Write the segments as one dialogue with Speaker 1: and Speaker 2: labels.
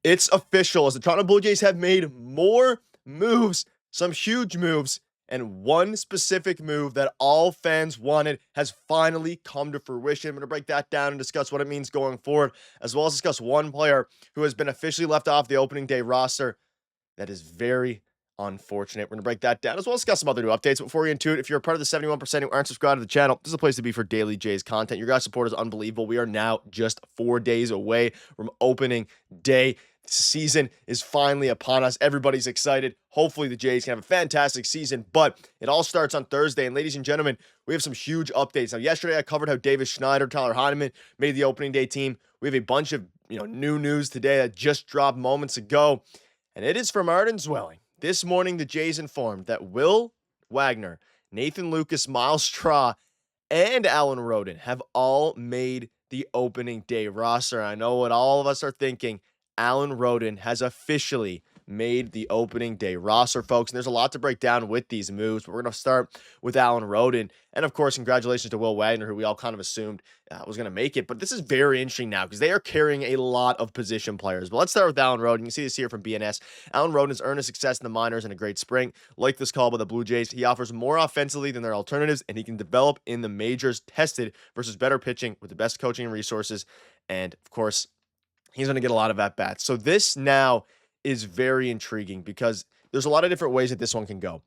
Speaker 1: It's official as the Toronto Blue Jays have made more moves, some huge moves, and one specific move that all fans wanted has finally come to fruition. I'm going to break that down and discuss what it means going forward, as well as discuss one player who has been officially left off the opening day roster. That is very unfortunate. We're going to break that down, as well as discuss some other new updates. But before we get into it, if you're a part of the 71% who aren't subscribed to the channel, this is a place to be for daily Jays content. Your guys' support is unbelievable. We are now just 4 days away from opening day. The season is finally upon us. Everybody's excited. Hopefully the Jays can have a fantastic season, but it all starts on Thursday. And ladies and gentlemen, we have some huge updates. Now, yesterday I covered how Davis Schneider, Tyler Heineman made the opening day team. We have a bunch of new news today that just dropped moments ago, and it is from Arden Zwelling. This morning, the Jays informed that Will Wagner, Nathan Lucas, Miles Straw, and Alan Roden have all made the opening day roster. I know what all of us are thinking. Alan Roden has officially made the opening day roster, folks. And there's a lot to break down with these moves, but we're going to start with Alan Roden. And of course, congratulations to Will Wagner, who we all kind of assumed was going to make it. But this is very interesting now because they are carrying a lot of position players. But let's start with Alan Roden. You can see this here from BNS. Alan Roden has earned a success in the minors and a great spring. Like this call by the Blue Jays, he offers more offensively than their alternatives, and he can develop in the majors, tested versus better pitching with the best coaching and resources. And of course, he's going to get a lot of at-bats. So this now is very intriguing because there's a lot of different ways that this one can go.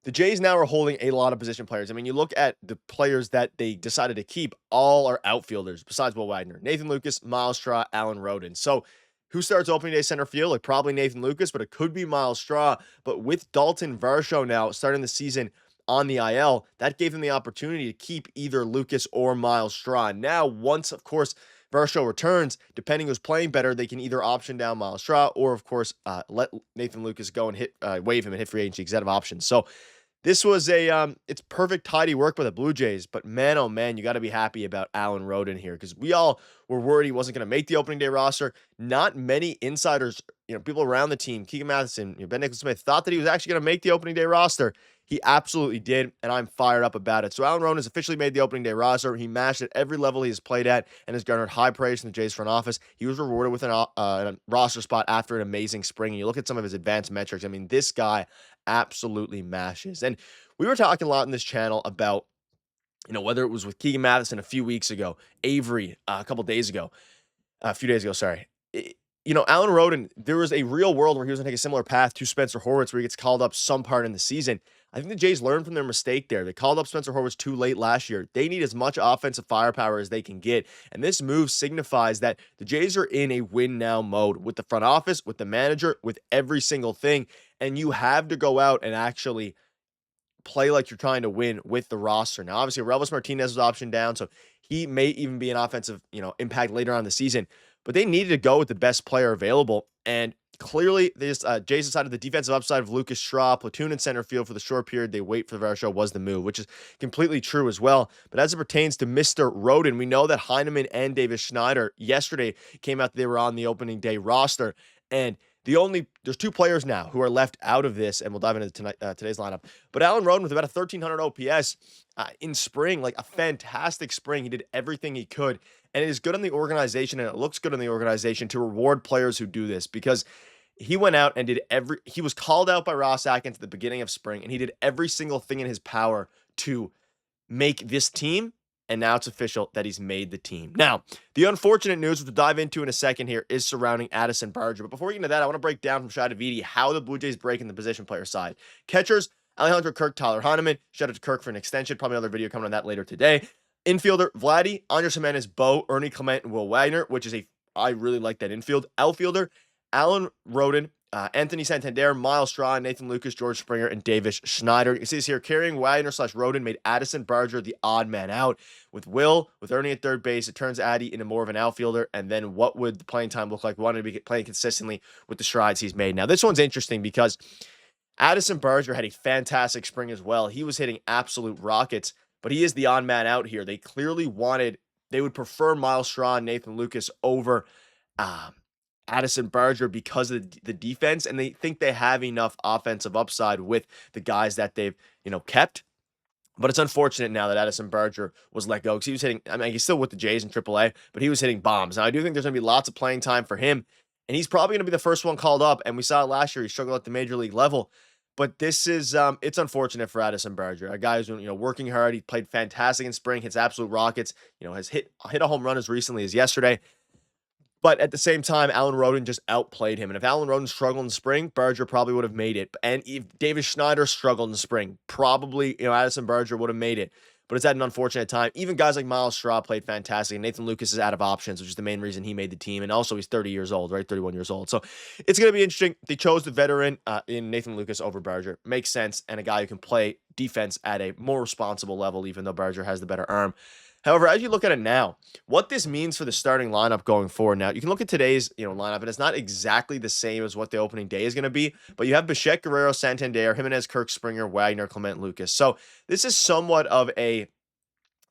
Speaker 1: The Jays now are holding a lot of position players. I mean, you look at the players that they decided to keep, all are outfielders besides Will Wagner. Nathan Lucas, Miles Straw, Alan Roden. So who starts opening day center field? Like probably Nathan Lucas, but it could be Miles Straw. But with Dalton Varsho now starting the season on the IL, that gave them the opportunity to keep either Lucas or Miles Straw. Now, once, of course, Varsho returns, depending who's playing better, they can either option down Miles Straw or, of course, let Nathan Lucas go and waive him and hit free agency because they have options. So this was it's perfect tidy work by the Blue Jays, but man, oh man, you got to be happy about Alan Roden here because we all were worried he wasn't going to make the opening day roster. Not many insiders, people around the team, Keegan Matheson, Ben Nicholson-Smith, thought that he was actually going to make the opening day roster. He absolutely did, and I'm fired up about it. So Alan Roden has officially made the opening day roster. He matched at every level he has played at and has garnered high praise from the Jays front office. He was rewarded with a roster spot after an amazing spring. And you look at some of his advanced metrics. I mean, this guy absolutely mashes. And we were talking a lot in this channel about, whether it was with Keegan Matheson a few weeks ago, Avery a few days ago, sorry. Alan Roden, there was a real world where he was going to take a similar path to Spencer Horwitz where he gets called up some part in the season. I think the Jays learned from their mistake there. They called up Spencer Horwitz too late last year. They need as much offensive firepower as they can get. And this move signifies that the Jays are in a win now mode with the front office, with the manager, with every single thing. And you have to go out and actually play like you're trying to win with the roster. Now, obviously, Relvis Martinez was optioned down, so he may even be an offensive, impact later on in the season. But they needed to go with the best player available. And clearly, this Jays decided the defensive upside of Lucas Straw, platoon in center field for the short period they wait for the Varsho was the move, which is completely true as well. But as it pertains to Mr. Roden, we know that Heineman and Davis Schneider yesterday came out that they were on the opening day roster. And there's 2 players now who are left out of this, and we'll dive into today's lineup. But Alan Roden with about a 1,300 OPS in spring, like a fantastic spring. He did everything he could. And it is good on the organization, and it looks good on the organization to reward players who do this because he went out and he was called out by Ross Atkins at the beginning of spring, and he did every single thing in his power to make this team, and now it's official that he's made the team. Now, the unfortunate news, which we'll dive into in a second here, is surrounding Addison Barger. But before we get into that, I want to break down from Shai Davidi how the Blue Jays break in the position player side. Catchers, Alejandro Kirk, Tyler Heineman. Shout out to Kirk for an extension. Probably another video coming on that later today. Infielder, Vladdy, Andres Jimenez, Bo, Ernie Clement, and Will Wagner, which is I really like that infield. Outfielder, Alan Roden, Anthony Santander, Miles Straw, Nathan Lucas, George Springer, and Davis Schneider. You can see this here, carrying Wagner/Roden made Addison Barger the odd man out. With Ernie at third base, it turns Addy into more of an outfielder, and then what would the playing time look like? We wanted to be playing consistently with the strides he's made. Now, this one's interesting because Addison Barger had a fantastic spring as well. He was hitting absolute rockets, but he is the odd man out here. They clearly they would prefer Miles Straw and Nathan Lucas over Addison Barger because of the defense, and they think they have enough offensive upside with the guys that they've, kept. But it's unfortunate now that Addison Barger was let go because he was hitting, he's still with the Jays in AAA, but he was hitting bombs. Now, I do think there's going to be lots of playing time for him. and he's probably going to be the first one called up. And we saw it last year; he struggled at the major league level. But this is it's unfortunate for Addison Barger, a guy who's working hard. He played fantastic in spring, hits absolute rockets. Has hit a home run as recently as yesterday. But at the same time, Alan Roden just outplayed him. And if Alan Roden struggled in spring, Barger probably would have made it. And if David Schneider struggled in spring, probably, Addison Barger would have made it. But it's at an unfortunate time. Even guys like Miles Straw played fantastic. And Nathan Lucas is out of options, which is the main reason he made the team. And also, he's 30 years old, right? 31 years old. So it's going to be interesting. They chose the veteran in Nathan Lucas over Barger. Makes sense. And a guy who can play defense at a more responsible level, even though Barger has the better arm. However, as you look at it now, what this means for the starting lineup going forward now, you can look at today's lineup, and it's not exactly the same as what the opening day is going to be, but you have Bichette, Guerrero, Santander, Jimenez, Kirk, Springer, Wagner, Clement, Lucas. So this is somewhat of a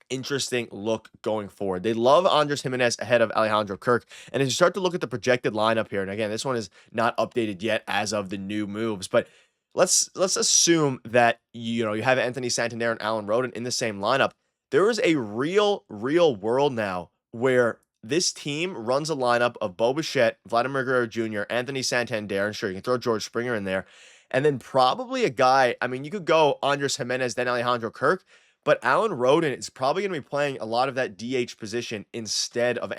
Speaker 1: interesting look going forward. They love Andres Jimenez ahead of Alejandro Kirk. And as you start to look at the projected lineup here, and again, this one is not updated yet as of the new moves, but let's assume that you have Anthony Santander and Alan Roden in the same lineup. There is a real world now where this team runs a lineup of Bo Bichette, Vladimir Guerrero Jr., Anthony Santander, and sure, you can throw George Springer in there, and then probably a guy, you could go Andres Jimenez, then Alejandro Kirk, but Alan Roden is probably going to be playing a lot of that DH position instead of,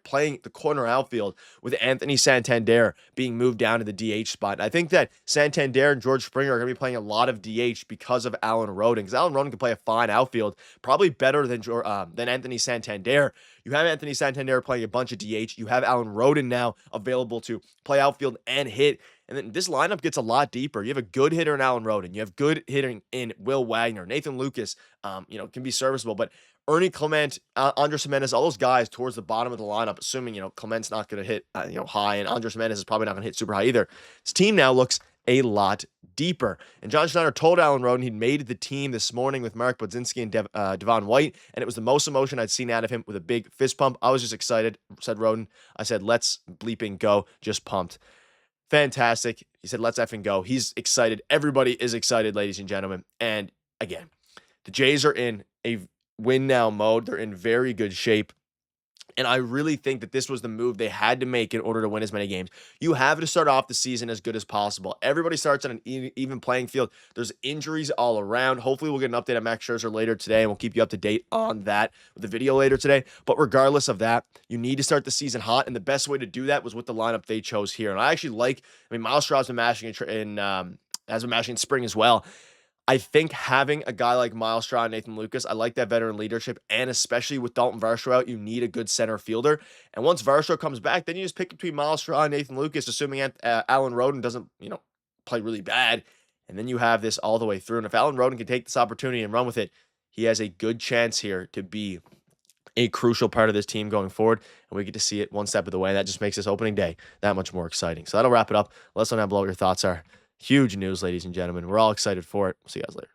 Speaker 1: playing the corner outfield with Anthony Santander being moved down to the DH spot. And I think that Santander and George Springer are going to be playing a lot of DH because of Alan Roden, because Alan Roden can play a fine outfield, probably better than Anthony Santander. You have Anthony Santander playing a bunch of DH. You have Alan Roden now available to play outfield and hit. And then this lineup gets a lot deeper. You have a good hitter in Alan Roden. You have good hitting in Will Wagner. Nathan Lucas, can be serviceable. But Ernie Clement, Andres Jimenez, all those guys towards the bottom of the lineup, assuming, Clement's not going to hit, high, and Andres Jimenez is probably not going to hit super high either. This team now looks a lot deeper. And John Schneider told Alan Roden he'd made the team this morning with Mark Budzinski and Devon White, and it was the most emotion I'd seen out of him with a big fist pump. I was just excited, said Roden. I said, let's bleeping go, just pumped. Fantastic. He said, let's effing go. He's excited. Everybody is excited, ladies and gentlemen. And again, the Jays are in a win now mode. They're in very good shape. And I really think that this was the move they had to make in order to win as many games. You have to start off the season as good as possible. Everybody starts on an even playing field. There's injuries all around. Hopefully, we'll get an update on Max Scherzer later today, and we'll keep you up to date on that with the video later today. But regardless of that, you need to start the season hot, and the best way to do that was with the lineup they chose here. And I actually Miles Straw's been mashing has been mashing in spring as well. I think having a guy like Miles Straw and Nathan Lucas, I like that veteran leadership, and especially with Dalton Varsho out, you need a good center fielder. And once Varsho comes back, then you just pick between Miles Straw and Nathan Lucas, assuming Alan Roden doesn't, play really bad. And then you have this all the way through. And if Alan Roden can take this opportunity and run with it, he has a good chance here to be a crucial part of this team going forward. And we get to see it one step of the way. That just makes this opening day that much more exciting. So that'll wrap it up. Let us know down below what your thoughts are. Huge news, ladies and gentlemen. We're all excited for it. We'll see you guys later.